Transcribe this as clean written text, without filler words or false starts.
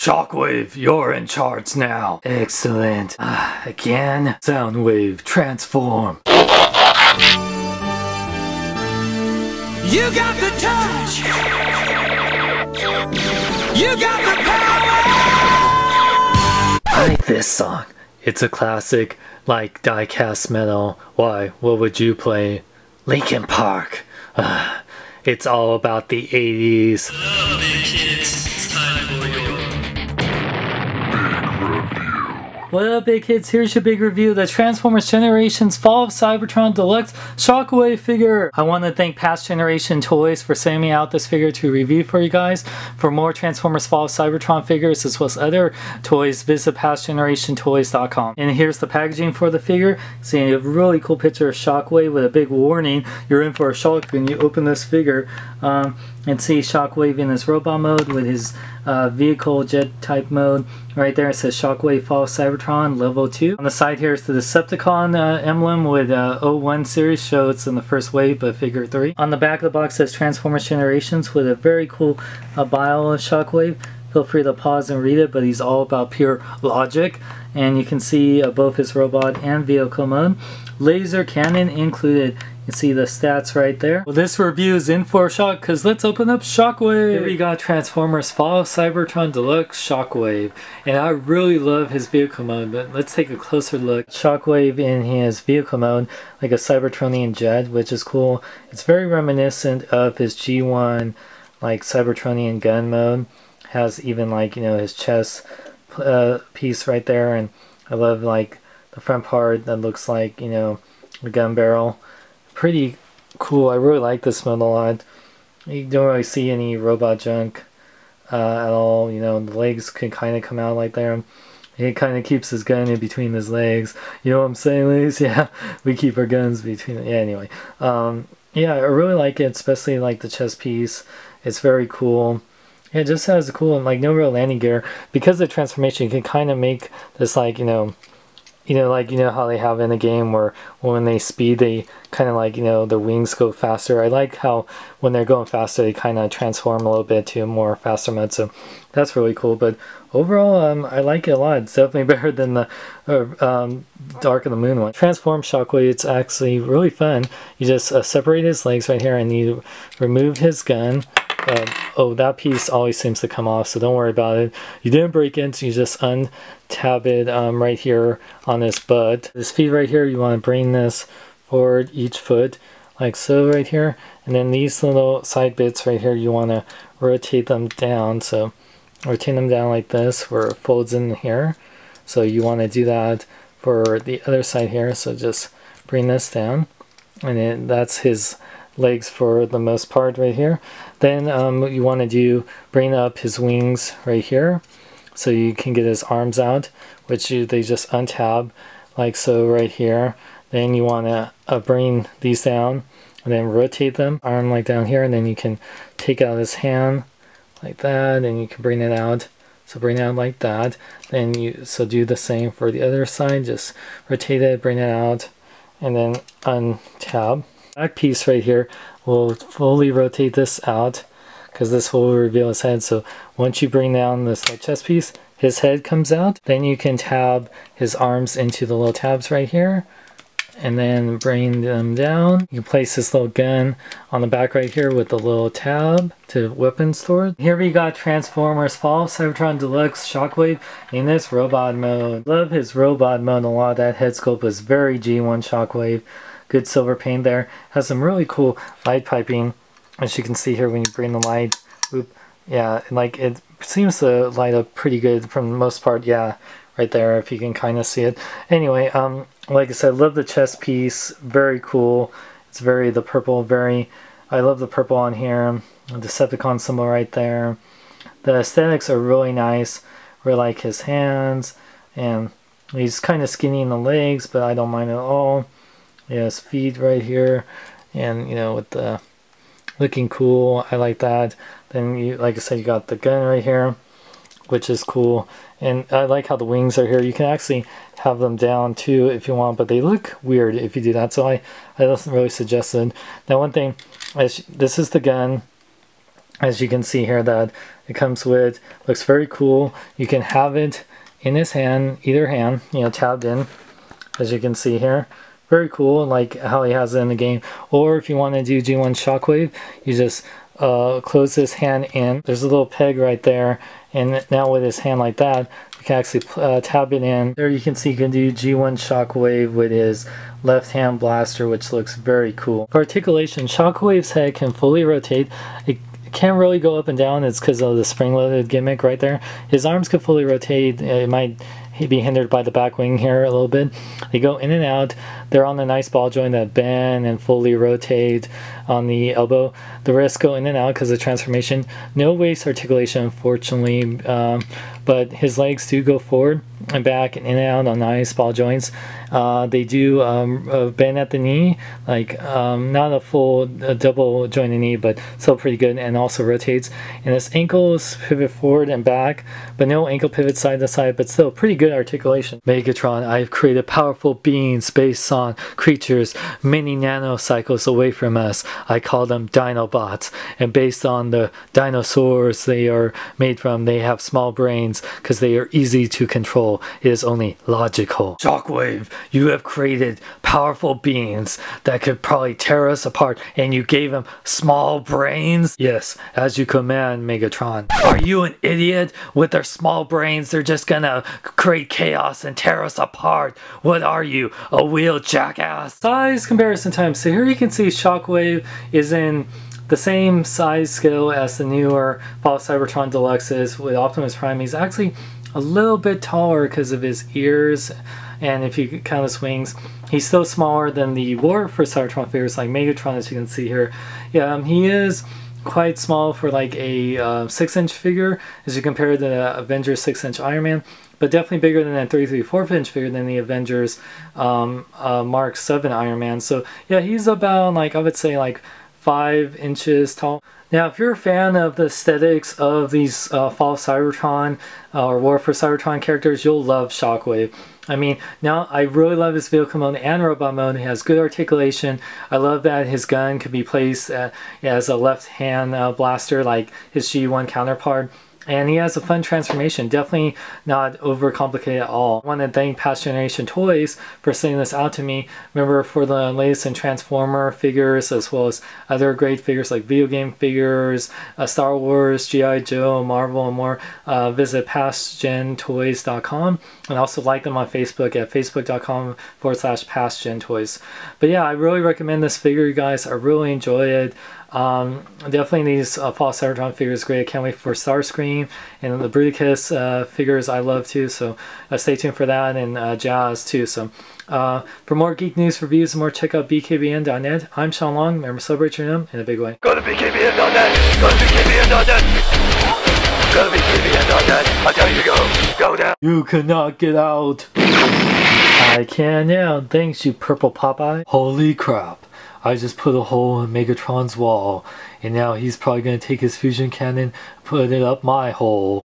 Shockwave, you're in charge now. Excellent. Again, Soundwave, transform. You got the touch. You got the power. I like this song. It's a classic, like die-cast metal. Why? What would you play? Linkin Park. It's all about the 80s. Hello, big kids. It's time for your What up, big kids? Here's your big review of the Transformers Generations Fall of Cybertron Deluxe Shockwave figure. I want to thank Past Generation Toys for sending me out this figure to review for you guys. For more Transformers Fall of Cybertron figures as well as other toys, visit pastgenerationtoys.com. And here's the packaging for the figure. See a really cool picture of Shockwave with a big warning. You're in for a shock when you open this figure. And see Shockwave in his robot mode with his vehicle jet type mode. Right there it says Shockwave Fall of Cybertron level 2. On the side here is the Decepticon emblem with 01 series, show it's in the first wave but figure 3. On the back of the box says Transformers Generations with a very cool bio of Shockwave. Feel free to pause and read it, but he's all about pure logic. And you can see both his robot and vehicle mode. Laser cannon included. You can see the stats right there. Well, this review is in for a shock because let's open up Shockwave. Here we got Transformers Fall of Cybertron Deluxe Shockwave. And I really love his vehicle mode, but let's take a closer look. Shockwave in his vehicle mode, like a Cybertronian jet, which is cool. It's very reminiscent of his G1 like Cybertronian gun mode. Has even like, you know, his chest piece right there, and I love like the front part that looks like, you know, the gun barrel. Pretty cool. I really like this mode a lot. You don't really see any robot junk at all. You know, the legs can kind of come out like there. He kind of keeps his gun in between his legs. You know what I'm saying, ladies? Yeah, we keep our guns between. Yeah, anyway. Yeah, I really like it, especially like the chest piece. It's very cool. Yeah, it just has a cool and like no real landing gear. Because of the transformation, you can kind of make this like, like, you know how they have in the game where when they speed, they kind of like, you know, their wings go faster. I like how when they're going faster, they kind of transform a little bit to a more faster mode. So that's really cool. But overall, I like it a lot. It's definitely better than the Dark of the Moon one. Transform Shockwave, it's actually really fun. You just separate his legs right here and you remove his gun. Oh, that piece always seems to come off, so don't worry about it. You didn't break it, so you just untab it right here on his butt. This feet right here, you want to bring this forward each foot, like so right here. And then these little side bits right here, you want to rotate them down. So rotate them down like this, where it folds in here. So you want to do that for the other side here. So just bring this down. And then that's his legs for the most part right here. Then you want to bring up his wings right here so you can get his arms out, which they just untab like so right here. Then you want to bring these down and then rotate them, arm like down here, and then you can take out his hand like that, and you can bring it out. So bring it out like that. Then so do the same for the other side, just rotate it, bring it out, and then untab. Back piece right here will fully rotate this out because this will reveal his head. So once you bring down this chest piece, his head comes out. Then you can tab his arms into the little tabs right here and then bring them down. You can place this little gun on the back right here with the little tab to weapon storage. Here we got Transformers Fall Cybertron Deluxe Shockwave in this robot mode. Love his robot mode a lot. That head sculpt was very G1 Shockwave. Good silver paint there. Has some really cool light piping, as you can see here when you bring the light. Oop. Yeah, like it seems to light up pretty good from the most part. Yeah, right there if you can kind of see it. Anyway, like I said, love the chest piece. Very cool. It's the purple. I love the purple on here. The Decepticon symbol right there. The aesthetics are really nice. Really like his hands, and he's kind of skinny in the legs, but I don't mind at all. Yeah, his feet right here, and you know, with the looking cool. I like that. Then you, like I said, you got the gun right here, which is cool. And I like how the wings are here. You can actually have them down too if you want, but they look weird if you do that. So I don't really suggest it. Now one thing, this is the gun. as you can see here, that it comes with. Looks very cool. You can have it in his hand, either hand, you know, tabbed in, as you can see here. Very cool, like how he has it in the game. Or if you want to do G1 Shockwave, you just close this hand in. There's a little peg right there, and now with his hand like that, you can actually tab it in. There you can see you can do G1 Shockwave with his left hand blaster, which looks very cool. For articulation, Shockwave's head can fully rotate. It can't really go up and down. It's because of the spring-loaded gimmick right there. His arms can fully rotate. It might be hindered by the back wing here a little bit. They go in and out. They're on the nice ball joint that bend and fully rotate on the elbow. The wrists go in and out because of transformation. No waist articulation, unfortunately, but his legs do go forward and back and in and out on nice ball joints. They do bend at the knee, like not a full double jointed knee, but still pretty good, and also rotates. And his ankles pivot forward and back, but no ankle pivot side to side, but still pretty good articulation. Megatron, I've created powerful beings based on creatures many nanocycles away from us. I call them Dinobots, and based on the dinosaurs they are made from, they have small brains because they are easy to control. It is only logical. Shockwave, you have created powerful beings that could probably tear us apart, and you gave them small brains? Yes, as you command, Megatron. Are you an idiot? With their small brains, they're just gonna create chaos and tear us apart. What are you, a wheel jackass? Size comparison time. So here you can see Shockwave is in the same size scale as the newer Fall of Cybertron Deluxe is with Optimus Prime. He's actually a little bit taller because of his ears, and if you count his wings, he's still smaller than the War for Cybertron figures like Megatron, as you can see here. Yeah, he is quite small for like a 6-inch figure as you compare to the Avengers 6-inch Iron Man, but definitely bigger than a 3/4-inch figure than the Avengers Mark 7 Iron Man. So yeah, he's about, like, I would say like 5 inches tall. Now, if you're a fan of the aesthetics of these Fall of Cybertron or War for Cybertron characters, you'll love Shockwave. I mean, now I really love his vehicle mode and robot mode. He has good articulation. I love that his gun can be placed as a left-hand blaster like his G1 counterpart. And he has a fun transformation, definitely not overcomplicated at all. I want to thank Past Generation Toys for sending this out to me. Remember, for the latest in Transformer figures, as well as other great figures like video game figures, Star Wars, G.I. Joe, Marvel, and more, visit pastgentoys.com, and also like them on Facebook at facebook.com/pastgentoys. But yeah, I really recommend this figure, you guys. I really enjoy it. Definitely these Fall Cybertron figures great. I can't wait for Starscream, and the Bruticus figures I love too, so stay tuned for that, and Jazz too. So for more geek news, reviews, and more, check out bkbn.net. I'm Sean Long. Remember, celebrate your gnome in a big way. Go to bkbn.net. Go to bkbn.net. Go to bkbn.net. I tell you to go. Go down. You cannot get out. I can now. Thanks, you purple Popeye. Holy crap. I just put a hole in Megatron's wall, and now he's probably going to take his fusion cannon, put it up my hole.